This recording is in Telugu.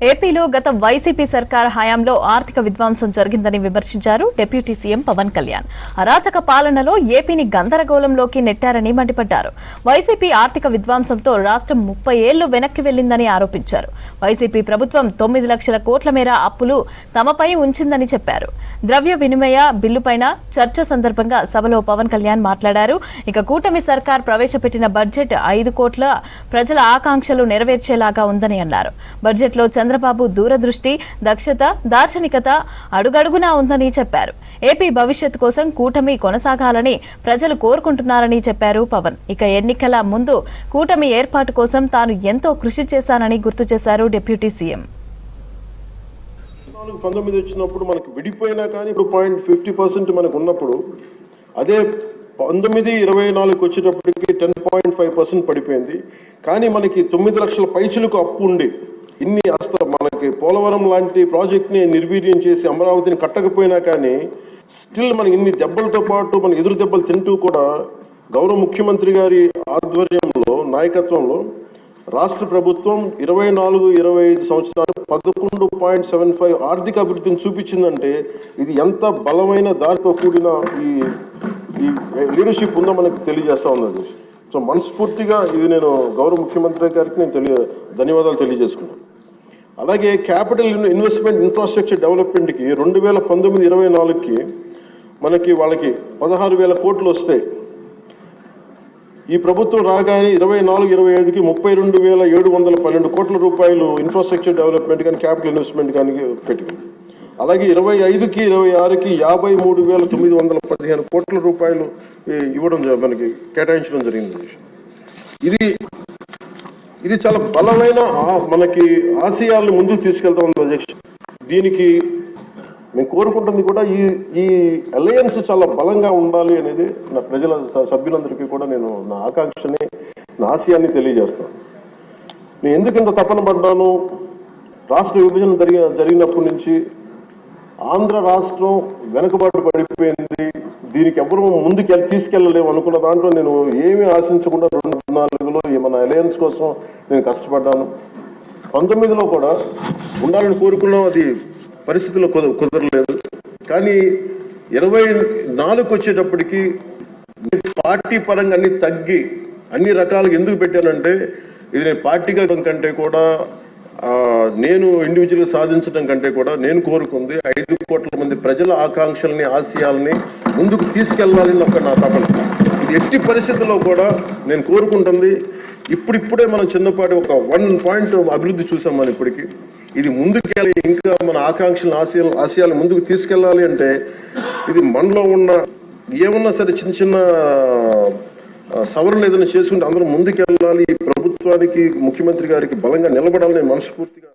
ఏపీలో గత వైసీపీ సర్కార్ హయాంలో ఆర్థిక విధ్వంసం జరిగిందని విమర్శించారు డిప్యూటీ సీఎం పవన్ కళ్యాణ్. అరాచక పాలనలో ఏపీని గందరగోళంలోకి నెట్టారని మండిపడ్డారు. వైసీపీ ఆర్థిక విధ్వంసంతో రాష్ట్రం 30 ఏళ్లు వెనక్కి వెళ్లిందని ఆరోపించారు. వైసీపీ ప్రభుత్వం 9 లక్షల కోట్ల మేర అప్పులు తమపై ఉంచిందని చెప్పారు. ద్రవ్య వినిమయ బిల్లుపైన చర్చ సందర్భంగా సభలో పవన్ కళ్యాణ్ మాట్లాడారు. ఇక కూటమి సర్కార్ ప్రవేశపెట్టిన బడ్జెట్ 5 కోట్ల ప్రజల ఆకాంక్షలు నెరవేర్చేలాగా ఉందని అన్నారు. బడ్జెట్లో చంద్రబాబు దూరదృష్టి, దక్షత, దార్శనికత అడుగడుగునా ఉందని చెప్పారు. ఏపీ భవిష్యత్ కోసం కూటమి కొనసాగాలని ప్రజలు కోరుకుంటున్నారని చెప్పారు పవన్. ఇక ఎన్నికల ముందు కూటమి ఏర్పాటు కోసం తాను ఎంతో కృషి చేశానని గుర్తు చేశారు డిప్యూటీ సీఎం. 19 వచ్చినప్పుడు మనకు విడిపోయినా కానీ ఇప్పుడు 50% మనకు ఉన్నప్పుడు అదే 19-24 వచ్చేటప్పటికి 10.5% పడిపోయింది. కానీ మనకి 9 లక్షల పైచులకు అప్పు ఉండి ఇన్ని మనకి పోలవరం లాంటి ప్రాజెక్ట్ని నిర్వీర్యం చేసి అమరావతిని కట్టకపోయినా కానీ స్టిల్ మనకి ఇన్ని దెబ్బలతో పాటు మన ఎదురు దెబ్బలు తింటూ కూడా గౌరవ ముఖ్యమంత్రి గారి ఆధ్వర్యంలో నాయకత్వంలో రాష్ట్ర ప్రభుత్వం 24-25 సంవత్సరాలు 11.75 ఆర్థిక అభివృద్ధిని చూపించిందంటే ఇది ఎంత బలమైన దారితో కూడిన ఈ లీడర్షిప్ ఉందో మనకు తెలియజేస్తా ఉన్నది. సో మనస్ఫూర్తిగా ఇది నేను గౌరవ ముఖ్యమంత్రి గారికి నేను ధన్యవాదాలు తెలియజేసుకున్నాను. అలాగే క్యాపిటల్ ఇన్వెస్ట్మెంట్ ఇన్ఫ్రాస్ట్రక్చర్ డెవలప్మెంట్కి 2019-24కి మనకి వాళ్ళకి 16,000 కోట్లు వస్తాయి. ఈ ప్రభుత్వం రాగానే 24-25కి 32,712 కోట్ల రూపాయలు ఇన్ఫ్రాస్ట్రక్చర్ డెవలప్మెంట్ కానీ క్యాపిటల్ ఇన్వెస్ట్మెంట్ కానీ పెట్టింది. అలాగే 25-26కి 53,915 కోట్ల రూపాయలు ఇవ్వడం మనకి కేటాయించడం జరిగింది. ఇది చాలా బలమైన మనకి ఆశయాలను ముందుకు తీసుకెళ్తా ఉంది అధ్యక్ష. దీనికి మేము కోరుకుంటుంది కూడా ఈ అలయన్స్ చాలా బలంగా ఉండాలి అనేది నా ప్రజల సభ్యులందరికీ కూడా నేను నా ఆకాంక్షని, నా ఆశయాన్ని తెలియజేస్తాను. నేను ఎందుకు ఇంత తపన పడ్డాను, రాష్ట్ర విభజన జరిగినప్పటి నుంచి ఆంధ్ర రాష్ట్రం వెనుకబాటు పడిపోయింది, దీనికి ఎవరు ముందుకు తీసుకెళ్ళలేము అనుకున్న దాంట్లో నేను ఏమీ ఆశించకుండా 2014లో మన అలయన్స్ కోసం నేను కష్టపడ్డాను. 19లో కూడా ఉండాలని కోరుకున్నాం, అది పరిస్థితుల్లో కుదరలేదు. కానీ 24 వచ్చేటప్పటికి పార్టీ పరంగా అన్ని తగ్గి అన్ని రకాలుగా ఎందుకు పెట్టానంటే ఇది నేను పార్టీగా కంటే కూడా నేను ఇండివిజువల్గా సాధించడం కంటే కూడా నేను కోరుకుంది 5 కోట్ల మంది ప్రజల ఆకాంక్షల్ని, ఆశయాల్ని ముందుకు తీసుకెళ్లాలని నా తపన. ఇది ఎట్టి పరిస్థితుల్లో కూడా నేను కోరుకుంటుంది. ఇప్పుడిప్పుడే మనం చిన్నపాటి ఒక 1 పాయింట్ అభివృద్ధి చూసాం. మనం ఇప్పటికి ఇది ముందుకెళ్ళి ఇంకా మన ఆకాంక్షలను, ఆశయాలు ముందుకు తీసుకెళ్ళాలి అంటే ఇది మనలో ఉన్న ఏమన్నా సరే చిన్న సవరణలు ఏదైనా చేసుకుంటే అందరూ ముందుకెళ్ళాలి. ఈ ప్రభుత్వానికి, ముఖ్యమంత్రి గారికి బలంగా నిలబడాలని మనస్ఫూర్తిగా